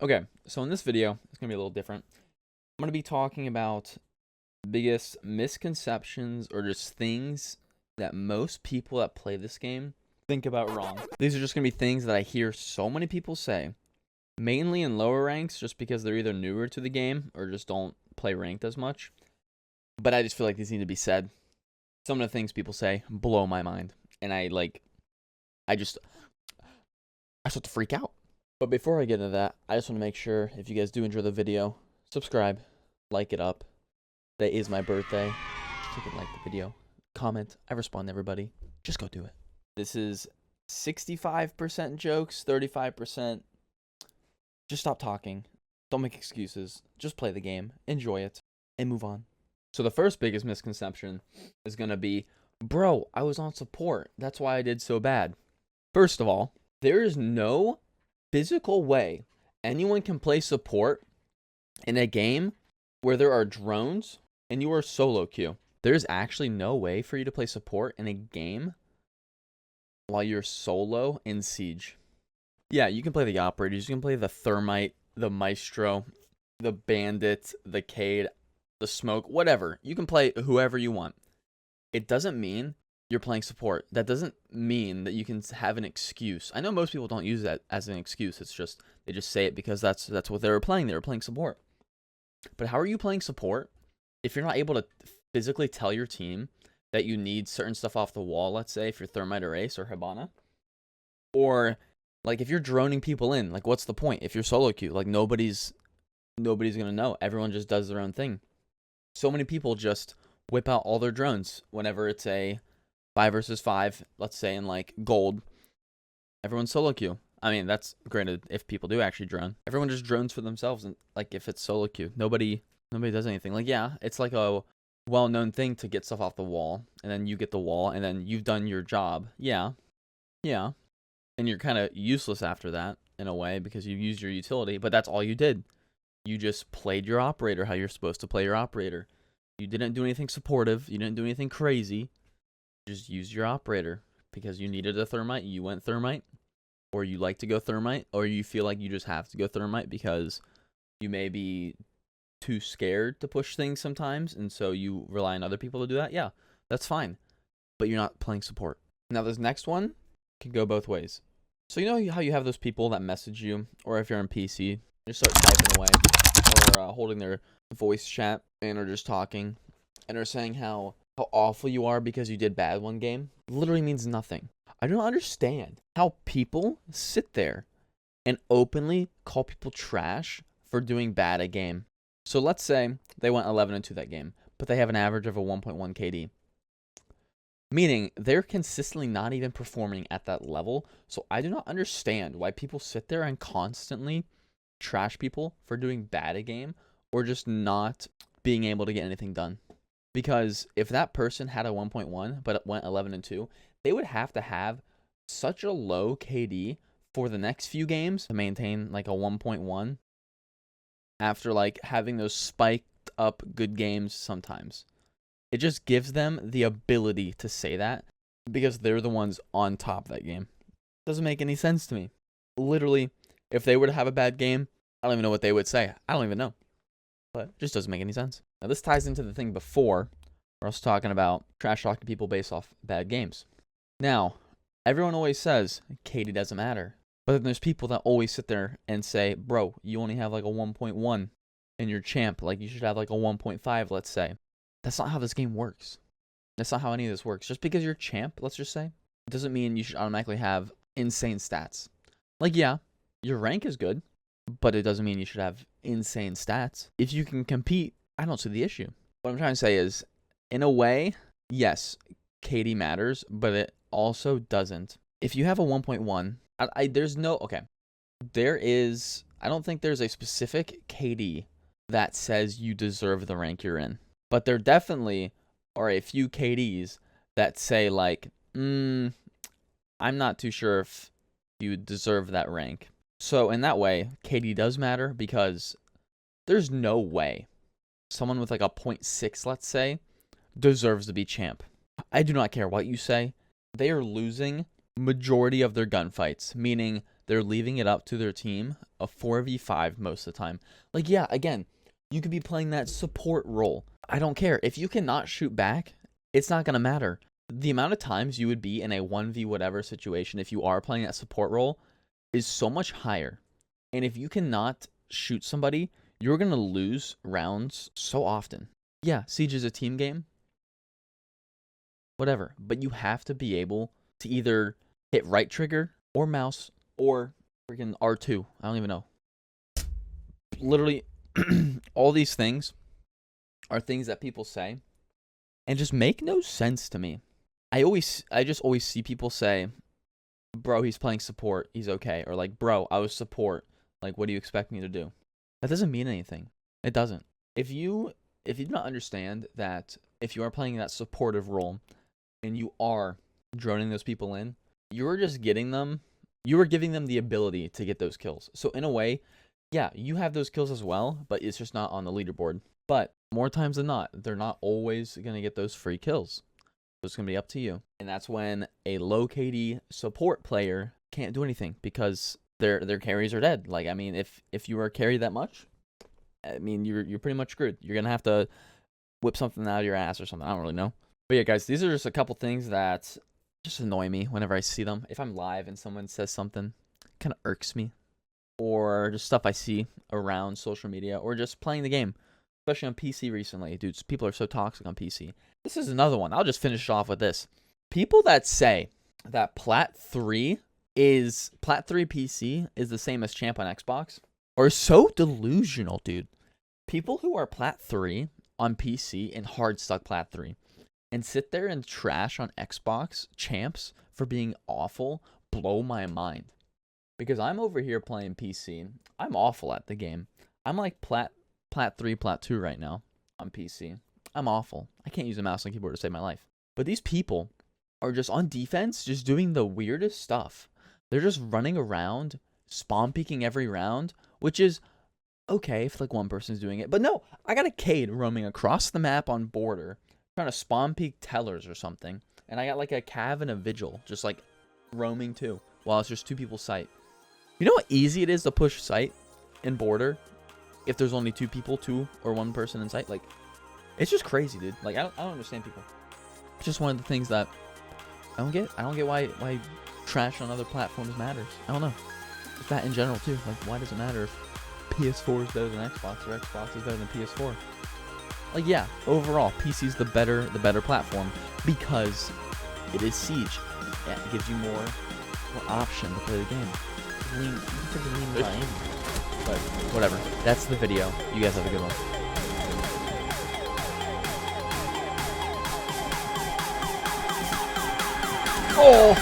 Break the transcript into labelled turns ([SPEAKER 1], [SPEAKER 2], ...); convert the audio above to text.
[SPEAKER 1] Okay, so in this video, it's going to be a little different. I'm going to be talking about biggest misconceptions or just things that most people that play this game think about wrong. These are just going to be things that I hear so many people say, mainly in lower ranks, just because they're either newer to the game or just don't play ranked as much. But I just feel like these need to be said. Some of the things people say blow my mind, and I start to freak out. But before I get into that, I just want to make sure, if you guys do enjoy the video, subscribe, like it up. Today is my birthday. So you can like the video, comment. I respond to everybody. Just go do it. This is 65% jokes, 35%. Just stop talking. Don't make excuses. Just play the game, enjoy it, and move on. So the first biggest misconception is going to be, bro, I was on support. That's why I did so bad. First of all, there is no physical way anyone can play support in a game where there are drones and you are solo queue. There's actually no way for you to play support in a game while you're solo in Siege. Yeah, you can play the operators, you can play the thermite, the maestro, the bandit, the Cade, the smoke, whatever. You can play whoever you want. It doesn't mean you're playing support. That doesn't mean that you can have an excuse. I know most people don't use that as an excuse. It's just, they just say it because that's what they were playing. They were playing support. But how are you playing support if you're not able to physically tell your team that you need certain stuff off the wall, let's say, if you're Thermite or Ace or Hibana? Or, like, if you're droning people in, like, what's the point? If you're solo queue, like, nobody's gonna know. Everyone just does their own thing. So many people just whip out all their drones whenever it's a 5 versus 5, let's say, in like gold. Everyone's solo queue. I mean, that's granted if people do actually drone. Everyone just drones for themselves, and like if it's solo queue, nobody does anything. Like, yeah, it's like a well-known thing to get stuff off the wall, and then you get the wall, and then you've done your job. Yeah. And you're kind of useless after that in a way because you used your utility, but that's all you did. You just played your operator how you're supposed to play your operator. You didn't do anything supportive. You didn't do anything crazy. Just use your operator because you needed a thermite. You went thermite, or you like to go thermite, or you feel like you just have to go thermite because you may be too scared to push things sometimes, and so you rely on other people to do that. Yeah, that's fine, but you're not playing support. Now, this next one can go both ways. So you know how you have those people that message you, or if you're on PC, just start typing away, or holding their voice chat and are just talking, and are saying how awful you are because you did bad one game. Literally means nothing. I don't understand how people sit there and openly call people trash for doing bad a game. So let's say they went 11-2 that game, but they have an average of a 1.1 KD. Meaning they're consistently not even performing at that level. So I do not understand why people sit there and constantly trash people for doing bad a game or just not being able to get anything done. Because if that person had a 1.1 but it went 11-2, they would have to have such a low KD for the next few games to maintain like a 1.1 after like having those spiked up good games sometimes. It just gives them the ability to say that because they're the ones on top of that game. Doesn't make any sense to me. Literally, if they were to have a bad game, I don't even know what they would say. I don't even know. But it just doesn't make any sense. Now, this ties into the thing before, where I was talking about trash talking people based off bad games. Now, everyone always says, KD doesn't matter. But then there's people that always sit there and say, bro, you only have like a 1.1 in your champ. Like, you should have like a 1.5, let's say. That's not how this game works. That's not how any of this works. Just because you're champ, let's just say, it doesn't mean you should automatically have insane stats. Like, yeah, your rank is good, but it doesn't mean you should have insane stats. If you can compete, I don't see the issue. What I'm trying to say is, in a way, yes, KD matters, but it also doesn't. If you have a 1.1, I don't think there's a specific KD that says you deserve the rank you're in. But there definitely are a few KDs that say like, I'm not too sure if you deserve that rank. So in that way, KD does matter because there's no way someone with like a 0.6, let's say, deserves to be champ. I do not care what you say. They are losing majority of their gunfights, meaning they're leaving it up to their team a 4v5 most of the time. Like, yeah, again, you could be playing that support role. I don't care. If you cannot shoot back, it's not going to matter. The amount of times you would be in a 1v whatever situation if you are playing that support role is so much higher. And if you cannot shoot somebody, you're going to lose rounds so often. Yeah, Siege is a team game. Whatever. But you have to be able to either hit right trigger or mouse or freaking R2. I don't even know. Literally, all these things are things that people say and just make no sense to me. I just always see people say, bro, he's playing support, he's okay. Or like, bro, I was support. Like, what do you expect me to do? That doesn't mean anything. It doesn't. If you do not understand that if you are playing that supportive role and you are droning those people in, you are giving them the ability to get those kills. So in a way, yeah, you have those kills as well, but it's just not on the leaderboard. But more times than not, they're not always going to get those free kills. So it's going to be up to you. And that's when a low KD support player can't do anything because their carries are dead. Like, I mean, if you are carried that much, I mean, you're pretty much screwed. You're going to have to whip something out of your ass or something. I don't really know. But yeah, guys, these are just a couple things that just annoy me whenever I see them. If I'm live and someone says something, it kind of irks me. Or just stuff I see around social media or just playing the game. Especially on PC recently. Dudes, people are so toxic on PC. This is another one. I'll just finish off with this. People that say that Plat 3 PC is the same as Champ on Xbox are so delusional, dude. People who are Plat 3 on PC and hard stuck Plat 3 and sit there and trash on Xbox champs for being awful blow my mind. Because I'm over here playing PC. I'm awful at the game. I'm like Plat 3, Plat 2 right now on PC. I'm awful. I can't use a mouse and keyboard to save my life. But these people are just on defense, just doing the weirdest stuff. They're just running around, spawn peeking every round, which is okay if like one person's doing it. But no, I got a Cade roaming across the map on border, trying to spawn peek tellers or something. And I got like a Cav and a Vigil just like roaming too, while it's just two people's sight. You know how easy it is to push sight in border if there's only two people, two or one person in sight? Like, it's just crazy, dude. Like, I don't understand people. It's just one of the things that I don't get. I don't get why trash on other platforms matters. I don't know. It's that in general too. Like, why does it matter if PS4 is better than Xbox or Xbox is better than PS4? Like, yeah, overall, PC is the better platform because it is Siege. Yeah, it gives you more option to play the game. You can lean behind. But whatever. That's the video. You guys have a good one. Oh!